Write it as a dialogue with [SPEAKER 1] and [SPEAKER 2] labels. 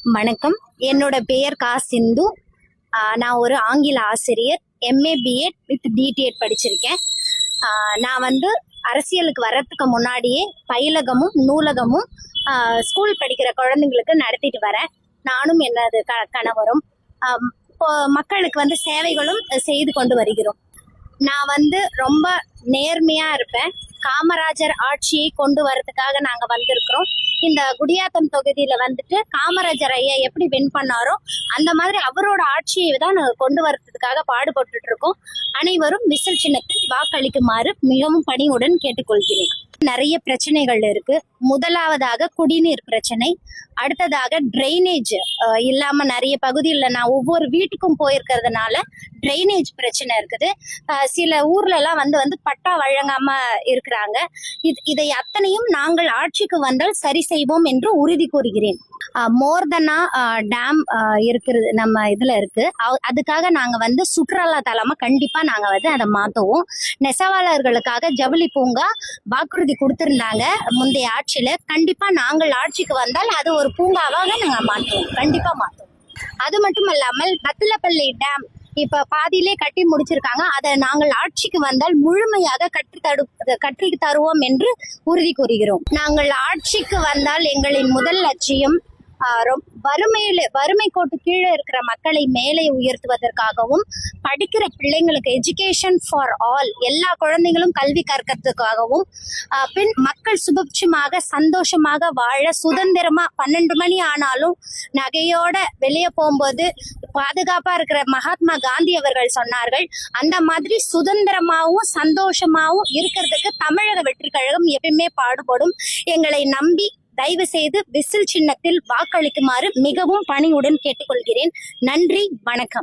[SPEAKER 1] வணக்கம். என்னோட பெயர் கா சிந்து. நான் ஒரு ஆங்கில ஆசிரியர். எம்ஏ பிஎட் வித் டிடிஎட் படிச்சிருக்கேன். நான் அரசியலுக்கு வர்றதுக்கு முன்னாடியே பயிலகமும் நூலகமும் ஸ்கூல் படிக்கிற குழந்தைங்களுக்கு நடத்திட்டு வரேன். நானும் எனது கணவரும் மக்களுக்கு சேவைகளும் செய்து கொண்டு வருகிறோம். நான் ரொம்ப நேர்மையா இருப்பேன். காமராஜர் ஆட்சியை கொண்டு வரதுக்காக நாங்க வந்திருக்கிறோம். இந்த குடியாத்தம் தொகுதியில காமராஜர் ஐயா எப்படி வின் பண்ணாரோ அந்த மாதிரி அவரோட ஆட்சியை தான் நாங்க கொண்டு வரதுக்காக பாடுபட்டு இருக்கோம். அனைவரும் விசில் சின்னத்தில் வாக்களிக்குமாறு மிகவும் பணிவுடன் கேட்டுக்கொள்கிறேன். நிறைய பிரச்சனைகள் இருக்கு. முதலாவதாக குடிநீர் பிரச்சனை, அடுத்ததாக டிரைனேஜ் இல்லாம நிறைய பகுதியில் நான் ஒவ்வொரு வீட்டுக்கும் போயிருக்கிறதுனால டிரைனேஜ் பிரச்சனை இருக்குது. சில ஊர்ல எல்லாம் பட்டா வழங்காம இருக்கிறாங்க. இதை அத்தனையும் நாங்கள் ஆட்சிக்கு வந்தால் சரி செய்வோம் என்று உறுதி கூறுகிறேன். மோர்தனா டேம் இருக்கிறது நம்ம இதுல இருக்கு. அதுக்காக நாங்க சுற்றுலா தலமா கண்டிப்பா நாங்க அதை மாத்துவோம். நெசவாளர்களுக்காக ஜவுளி பூங்கா வாக்குறுதி கொடுத்திருந்தாங்க முந்தைய ஆட்சியில. கண்டிப்பா நாங்கள் ஆட்சிக்கு வந்தால் அது ஒரு பூங்காவாக நாங்க மாற்றுவோம், கண்டிப்பா மாற்றுவோம். அது மட்டும் இல்லாமல் பத்திலப்பள்ளி டேம் இப்ப பாதியிலே கட்டி முடிச்சிருக்காங்க. அதை நாங்கள் ஆட்சிக்கு வந்தால் முழுமையாக கட்டி தருவோம் என்று உறுதி கூறுகிறோம். நாங்கள் ஆட்சிக்கு வந்தால் எங்களின் முதல் லட்சியம் வறுமை கோட்டு கீழே இருக்கிற மக்களை மேலே உயர்த்துவதற்காகவும், படிக்கிற பிள்ளைங்களுக்கு எஜுகேஷன் ஃபார் ஆல், எல்லா குழந்தைகளும் கல்வி கற்கிறதுக்காகவும், பின் மக்கள் சுபிட்சமாக சந்தோஷமாக வாழ சுதந்திரமா 12 மணி ஆனாலும் நகையோட வெளியே போகும்போது பாதுகாப்பா இருக்கிற மகாத்மா காந்தி அவர்கள் சொன்னார்கள். அந்த மாதிரி சுதந்திரமாவும் சந்தோஷமாவும் இருக்கிறதுக்கு தமிழக வெற்றி கழகம் எப்பயுமே பாடுபடும். எங்களை நம்பி தயவு செய்து விசில் சின்னத்தில் வாக்களிக்குமாறு மிகவும் பணிவுடன் கேட்டுக்கொள்கிறேன். நன்றி, வணக்கம்.